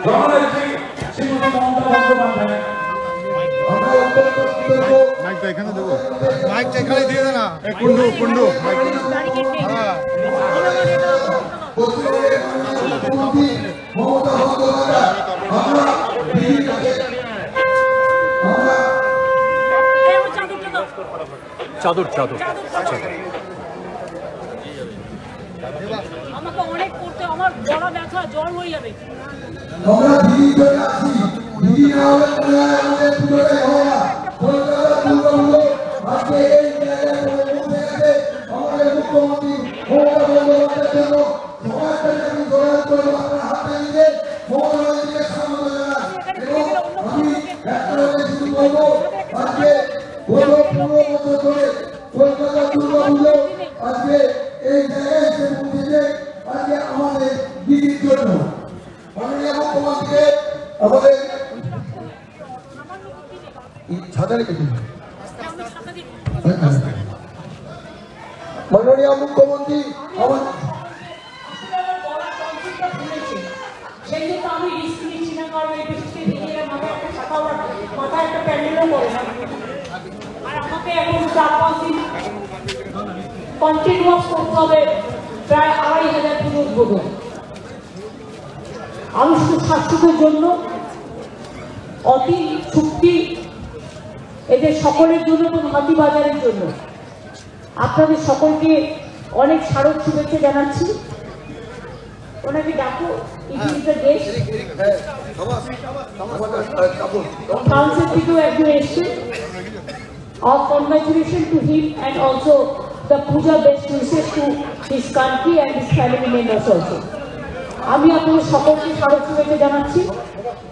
জননেত্রী শ্রীমতী মমতা বন্দ্যোপাধ্যায়। মাইকটা এখানে দেবো, মাইকটা এখানে দিয়ে দে না। কুন্ডু কুন্ডু চাদর চাদর আমাকে অনেক করতে, আমার গলা ব্যথা, জ্বর হয়ে যাবে। আমরা দিদি করে আছি, দিদি না হলে আমাদের পুজোটা হয় না। কলকাতা দুর্গাপুজো আজকে এই জায়গায় পৌঁছে গেছে। আমাদের মুখ্যমন্ত্রী মমতা বন্দ্যোপাধ্যায়ের জন্য সবার কাছে আমি দোয়ার করবো, আপনার হাতে নিয়ে মমতা বন্দ্যোপাধ্যায়কে স্বাগত জানাই। এবং আমি একটা কথা শুরু করবো, আজকে গত 15 বছর ধরে কলকাতা দুর্গাপুজো আজকে এই জায়গায় এসে পৌঁছেছে আজকে আমাদের দিদির জন্য। মাননীয় মুখ্যমন্ত্রীকে আমাদের ছাতারে কেটে মাননীয় মুখ্যমন্ত্রী আমার সেই জন্য আমি রিস্ক নিচ্ছি না, কারণ এই বৃষ্টিতে ভিজে মাথায় একটা ছাতা, মাথায় একটা প্যান্ডেলও পড়ে না। আর আমাকে এখন 4-5 দিন কন্টিনিউয়াস করতে হবে প্রায় 2500 পুজো উদ্বোধন। আমি শুধু স্বাস্থ্যের জন্য অতি চুক্তি এদের সকলের জন্য এবং হাতিবাজারের জন্য আপনাদের সকলকে অনেক স্মারক শুভেচ্ছা জানাচ্ছি। ওনাকে ডাকো, দেশ কাউন্সিল থেকেও একজন এসছে। Our congratulations to him and also the Puja best wishes to his country and his family members also. আমি আপনাদের সকলকে স্মারক শুভেচ্ছা জানাচ্ছি,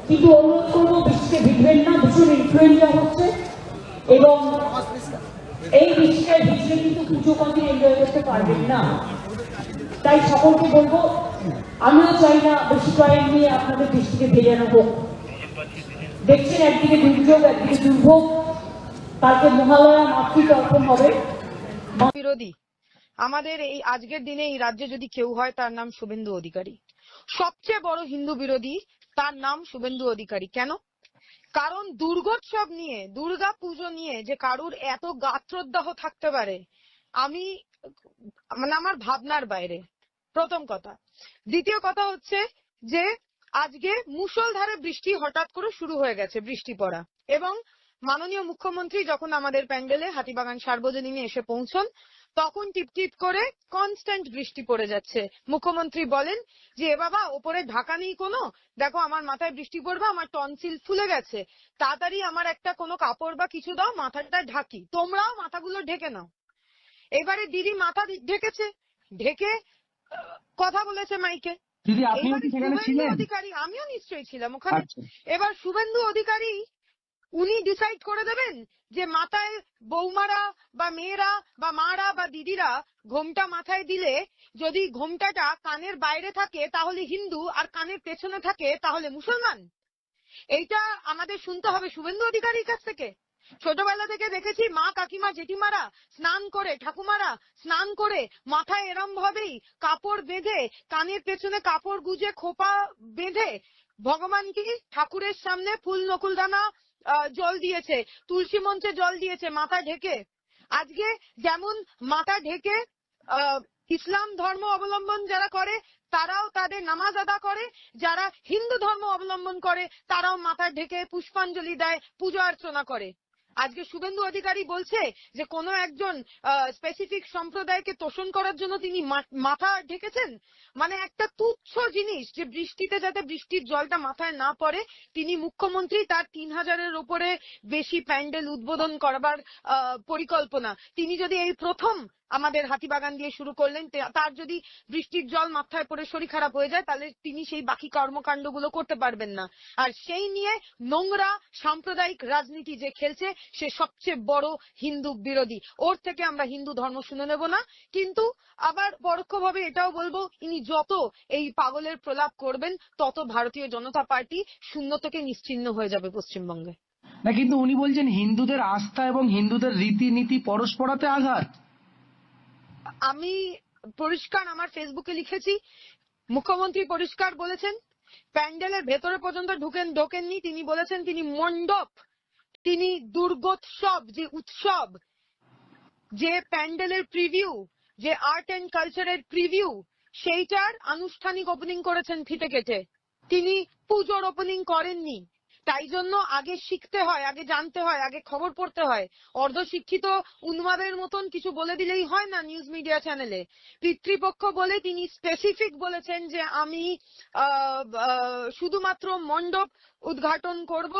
কিন্তু অনুরোধ করবো বৃষ্টিতে ভিজবেন না, ভীষণ ইনফ্লুয়েঞ্জা হচ্ছে এবং এই বৃষ্টিতে ভিজলে কিন্তু পুজো কদিন এনজয় করতে পারবেন না। তাই সকলকে বলবো, আমিও চাই না বেশি টাইম নিয়ে আপনাদের বৃষ্টিকে ভেজানো হোক। দেখছেন একদিকে দুর্যোগ, একদিকে দুর্ভোগ, কালকে মহালয়া মাতৃতর্পণ হবে। বিরোধী আমাদের এই আজকের দিনে এই রাজ্যে যদি কেউ হয় তার নাম শুভেন্দু অধিকারী। সবচেয়ে বড় হিন্দু বিরোধী তার নাম শুভেন্দু অধিকারী। কেন? কারণ দুর্গোৎসব নিয়ে, দুর্গা পুজো নিয়ে যে কারুর এত গাত্রদাহ থাকতে পারে, আমি মানে আমার ভাবনার বাইরে। প্রথম কথা। দ্বিতীয় কথা হচ্ছে যে আজকে মুষলধারে বৃষ্টি হঠাৎ করে শুরু হয়ে গেছে, বৃষ্টি পড়া, এবং মাননীয় মুখ্যমন্ত্রী যখন আমাদের প্যান্ডেলে হাতিবাগান সার্বজনীনে এসে পৌঁছন তখন টিপটিপ করে কনস্ট্যান্ট বৃষ্টি পড়ে যাচ্ছে। মুখ্যমন্ত্রী বলেন যে এ বাবা ওপরে ঢাকা নেই কোনো, দেখো আমার মাথায় বৃষ্টি পড়বে, আমার টনসিল ফুলে গেছে, তাড়াতাড়ি আমার একটা কোনো কাপড় বা কিছু দাও, মাথাটা ঢাকি, তোমরাও মাথাগুলো ঢেকে নাও। এবারে দিদি মাথা ঢেকেছে, ঢেকে কথা বলেছে মাইকে। অধিকারী, আমিও নিশ্চয়ই ছিলাম ওখানে। এবার শুভেন্দু অধিকারী উনি ডিসাইড করে দেবেন যে মাথায় বৌমারা বা মেয়েরা বা মারা বা দিদিরা ঘোমটা মাথায় দিলে যদি ঘোমটাটা কানের বাইরে থাকে তাহলে হিন্দু, আর কানের পেছনে থাকে তাহলে মুসলমান। এইটা আমাদের শুনতে হবে শুভেন্দু অধিকারীর কাছ থেকে। ছোটবেলা থেকে দেখেছি মা কাকিমা জেঠিমারা স্নান করে, ঠাকুমারা স্নান করে মাথায় এরম ভাবেই কাপড় বেঁধে, কানের পেছনে কাপড় গুজে খোপা বেঁধে ভগবানকে ঠাকুরের সামনে ফুল নকুলদানা জল দিয়েছে, তুলসী মঞ্চে জল দিয়েছে মাথা ঢেকে। আজকে যেমন মাথা ঢেকে ইসলাম ধর্ম অবলম্বন যারা করে তারাও তাদের নামাজ আদা করে, যারা হিন্দু ধর্ম অবলম্বন করে তারাও মাথা ঢেকে পুষ্পাঞ্জলি দেয়, পূজা অর্চনা করে। আজকে শুভেন্দু অধিকারী বলছে যে কোনো একজন স্পেসিফিক সম্প্রদায়কে তোষণ করার জন্য তিনি মাথা ঢেকেছেন। মানে একটা তুচ্ছ জিনিস যে বৃষ্টিতে যাতে বৃষ্টির জলটা মাথায় না পড়ে, তিনি মুখ্যমন্ত্রী, তার 3000-এর উপরে বেশি প্যান্ডেল উদ্বোধন করবার পরিকল্পনা, তিনি যদি এই প্রথম আমাদের হাতিবাগান দিয়ে শুরু করলেন, তার যদি বৃষ্টির জল মাথায় পড়ে শরীর খারাপ হয়ে যায় তাহলে তিনি সেই বাকি কর্মকাণ্ডগুলো করতে পারবেন না। আর সেই নিয়ে নোংরা সাম্প্রদায়িক রাজনীতি যে খেলছে সে সবচেয়ে বড় হিন্দু বিরোধী। ওর থেকে আমরা হিন্দু ধর্ম শুনে নেব না, কিন্তু আবার পরোক্ষভাবে এটাও বলবো ইনি যত এই পাগলের প্রলাপ করবেন তত ভারতীয় জনতা পার্টি শূন্য থেকে নিশ্চিহ্ন হয়ে যাবে পশ্চিমবঙ্গে। না, কিন্তু উনি বলছেন হিন্দুদের আস্থা এবং হিন্দুদের রীতিনীতি পরস্পরাতে আঘাত। আমি পরিষ্কার আমার ফেসবুকে লিখেছি, মুখ্যমন্ত্রী পরিষ্কার বলেছেন প্যান্ডেলের ভেতরে পর্যন্ত ঢোকেননি। তিনি বলেছেন তিনি মণ্ডপ, তিনি দুর্গোৎসব, যে উৎসব, যে প্যান্ডেলের প্রিভিউ, যে আর্ট এন্ড কালচারের প্রিভিউ, সেইটার আনুষ্ঠানিক ওপেনিং করেছেন ফিতে কেটে। তিনি পুজোর ওপেনিং করেননি। তাই জন্য আগে শিখতে হয়, আগে জানতে হয়, আগে খবর পড়তে হয়। অর্ধশিক্ষিত উন্মাদের মতন কিছু বলে দিলেই হয় না নিউজ মিডিয়া চ্যানেলে। পিতৃপক্ষ বলে তিনি স্পেসিফিক বলেছেন যে আমি শুধুমাত্র মণ্ডপ উদ্ঘাটন করব।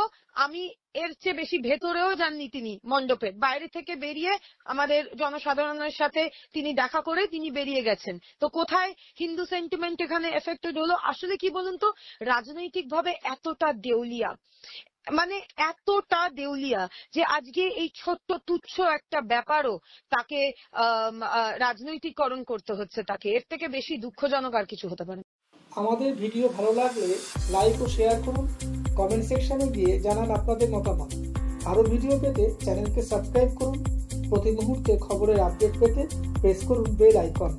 আমি এর চেয়ে বেশি ভেতরেও যাননি তিনি মণ্ডপের। বাইরে থেকে বেরিয়ে আমাদের জনসাধারণের সাথে তিনি দেখা করে তিনি বেরিয়ে গেছেন। তো কোথায় হিন্দু সেন্টিমেন্ট এখানে এফেক্টেড হলো? আসলে কি বলুন তো, রাজনৈতিকভাবে এতটা দেউলিয়া, মানে এতটা দেউলিয়া যে আজকে এই ছোট্ট তুচ্ছ একটা ব্যাপারও তাকে রাজনৈতিককরণ করতে হচ্ছে তাকে। এর থেকে বেশি দুঃখজনক আর কিছু হতে পারে। আমাদের ভিডিও ভালো লাগলে লাইক ও শেয়ার করুন, কমেন্ট সেকশনে গিয়ে জানান আপনাদের মতামত। আরো ভিডিও পেতে চ্যানেলকে সাবস্ক্রাইব করুন। প্রতি মুহূর্তে খবরের আপডেট পেতে প্রেস করুন বেল আইকন।